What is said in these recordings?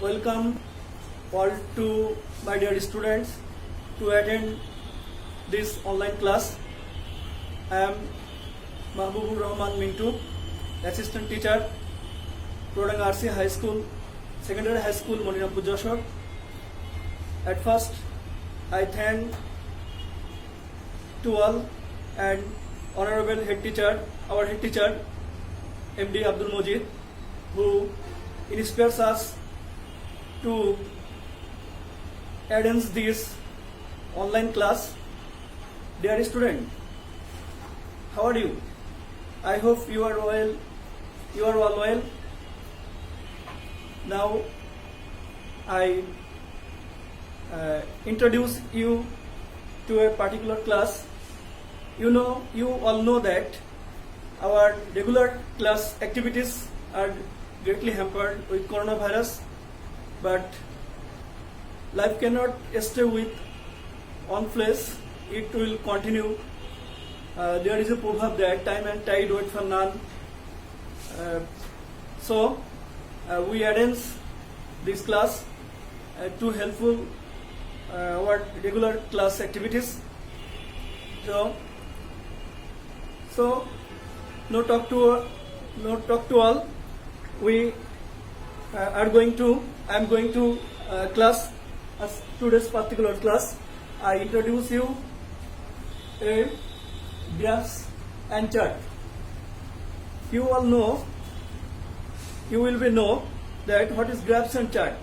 Welcome all to my dear students to attend this online class. I am Mahbubur Rahman Mintu, Assistant Teacher, Prodang RC High School, Secondary High School, Monirampur, Joshor. At first, I thank to all and Honorable Head Teacher, our Head Teacher, MD Abdul Mojid, who inspires us to attend this online class. Dear student, how are you? I hope you are well. You are all well. Now I introduce you to a particular class. You all know that our regular class activities are greatly hampered with coronavirus, but life cannot stay with one place. It will continue. There is a proverb that time and tide wait for none. So we arrange this class to helpful our regular class activities. So no talk to all. We are going to. I am going to class today's particular class. I introduce you a graphs and chart. You all know. You will be know that what is graphs and chart,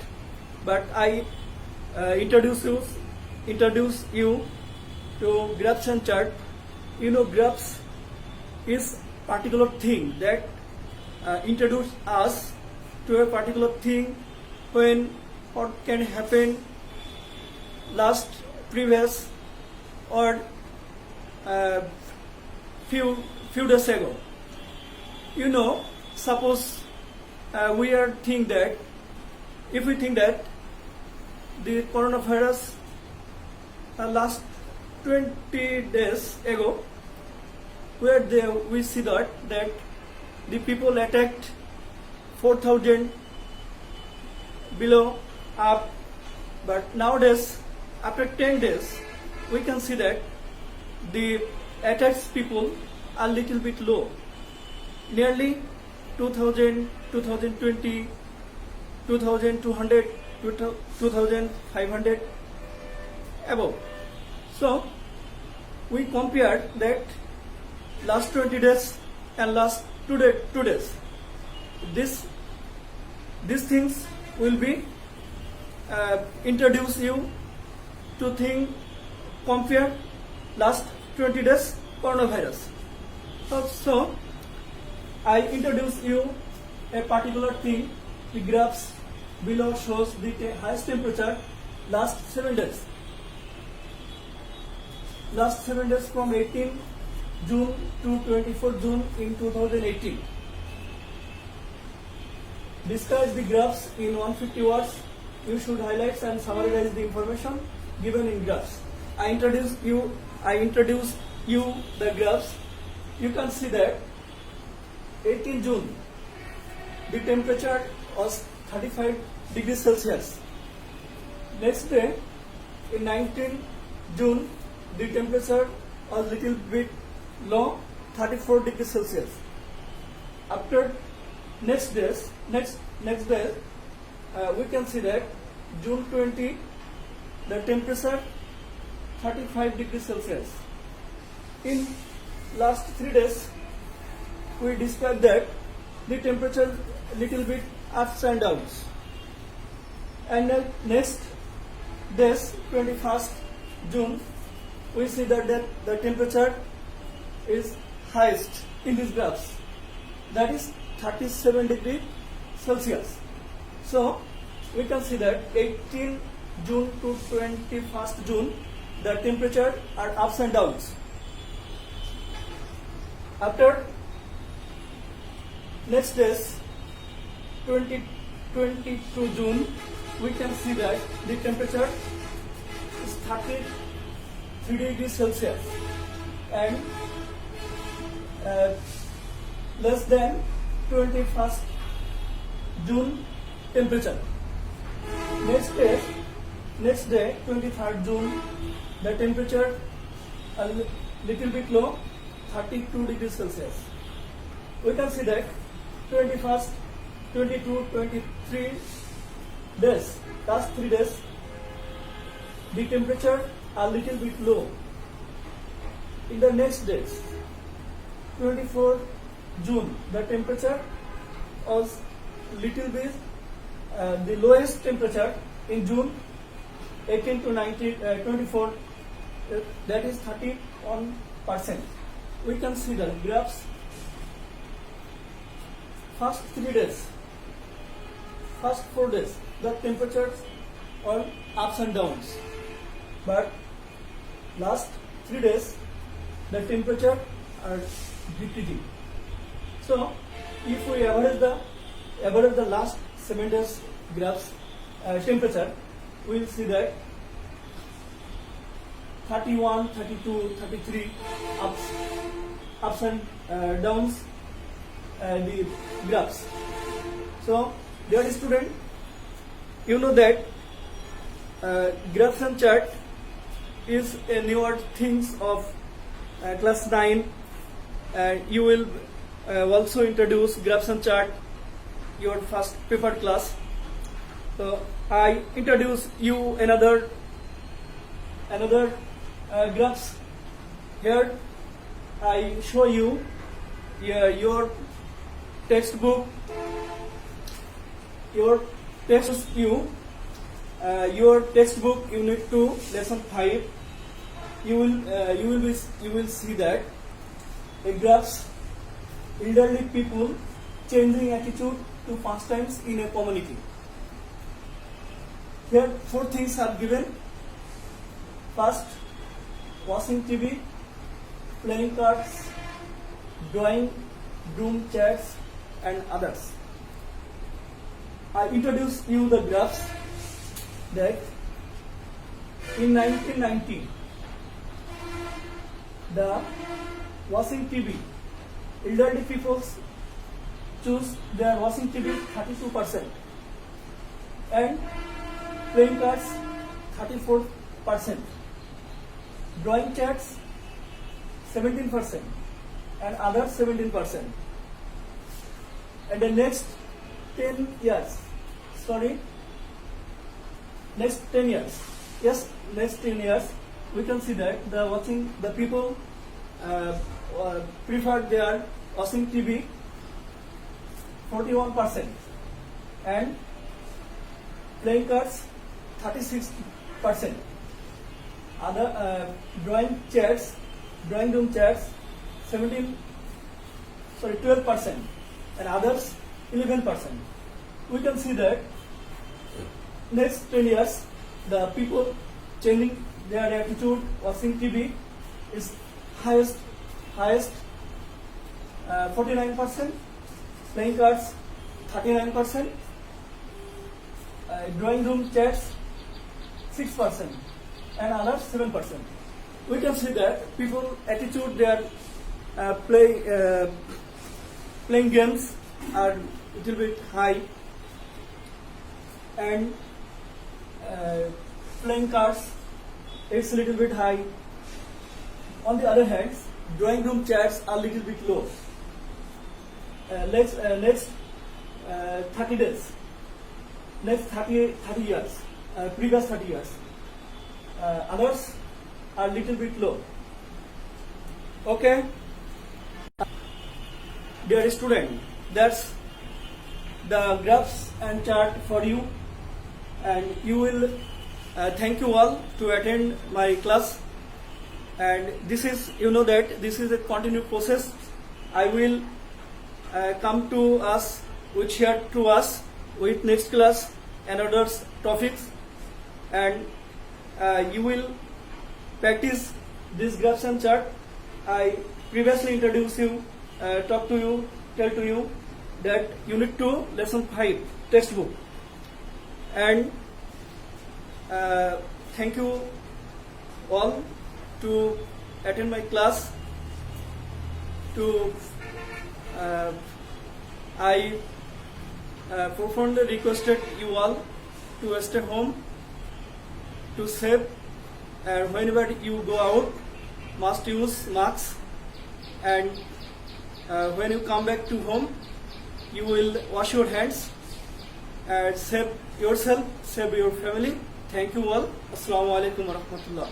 but I introduce you to graphs and chart. Graphs is particular thing that introduce us to a particular thing when what can happen previous or few days ago. Suppose if we think that the coronavirus last 20 days ago, we see that the people attacked 4,000 below up, but nowadays after 10 days we can see that the attacked people are little bit low, nearly 2,000, 2,020, 2,200, 2,500 above. So we compare that last 20 days and last 2 days. These things will be introduce you to compare last 20 days coronavirus. So I introduce you a particular thing. The graphs below shows the highest temperature last 7 days. Last 7 days from 18 June to 24 June in 2018. Discuss the graphs in 150 words. You should highlight and summarize the information given in graphs. I introduce you the graphs. You can see that 18 June the temperature was 35 degrees Celsius. Next day in 19 June the temperature was little bit low, 34 degrees Celsius. After next day, we can see that June 20, the temperature 35 degrees Celsius. In last 3 days, we describe that the temperature little bit ups and downs. And next days, 21st June, we see that the temperature is highest in these graphs, that is 37 degrees Celsius. So we can see that 18 June to 21st June the temperature are ups and downs. After next days 22 June we can see that the temperature is 33 degrees Celsius and less than 21st June temperature. Next day, 23rd June, the temperature a little bit low, 32 degrees Celsius. We can see that 21st, 22, 23 days, last 3 days, the temperature a little bit low. In the next days, 24 June, the temperature was little bit, the lowest temperature in June, 18 to 24, that is 31%. We can see the graphs. First 3 days, first 4 days, the temperatures are ups and downs. But last 3 days, the temperature are decreasing. So, if we average the last 7 days graphs temperature, we will see that 31, 32, 33 ups and downs the graphs. So, dear student, you know that graphs and chart is a newer things of class 9. You will also introduce graphs and chart your first paper class. So I introduce you another graphs. Here I show you your textbook. Your textbook unit 2 lesson 5. You will see that a graphs elderly people changing attitude to pastimes in a community. Here 4 things are given. First, watching TV, playing cards, drawing, room chats, and others. I introduce you the graphs that in 1990 the watching TV, elderly people choose their watching TV 32% and playing cards 34%, drawing chats 17% and others 17%. And the next 10 years, next 10 years, we can see that the people prefer their watching TV 41% and playing cards 36%. Other drawing room chats 12% and others 11%. We can see that next 10 years the people changing their attitude watching TV is highest 49%, playing cards 39%, drawing room chats 6% and others 7%. We can see that people attitude their playing games are little bit high and playing cards it's a little bit high. On the other hand, drawing room chats are little bit low. Next 30 days, next 30 years, previous 30 years, others are little bit low. Okay, dear student, that's the graphs and chart for you, and you will thank you all to attend my class. And this is, you know that this is a continued process. I will come to us, which share to us with next class and other topics, and you will practice this graphs and chart. I previously introduced you, tell to you that Unit 2, Lesson 5, textbook. And thank you all to attend my class. I profoundly requested you all to stay home, to save, and whenever you go out, must use masks, and when you come back to home, you will wash your hands and save yourself, save your family. Thank you all. Assalamu alaikum wa rahmatullah.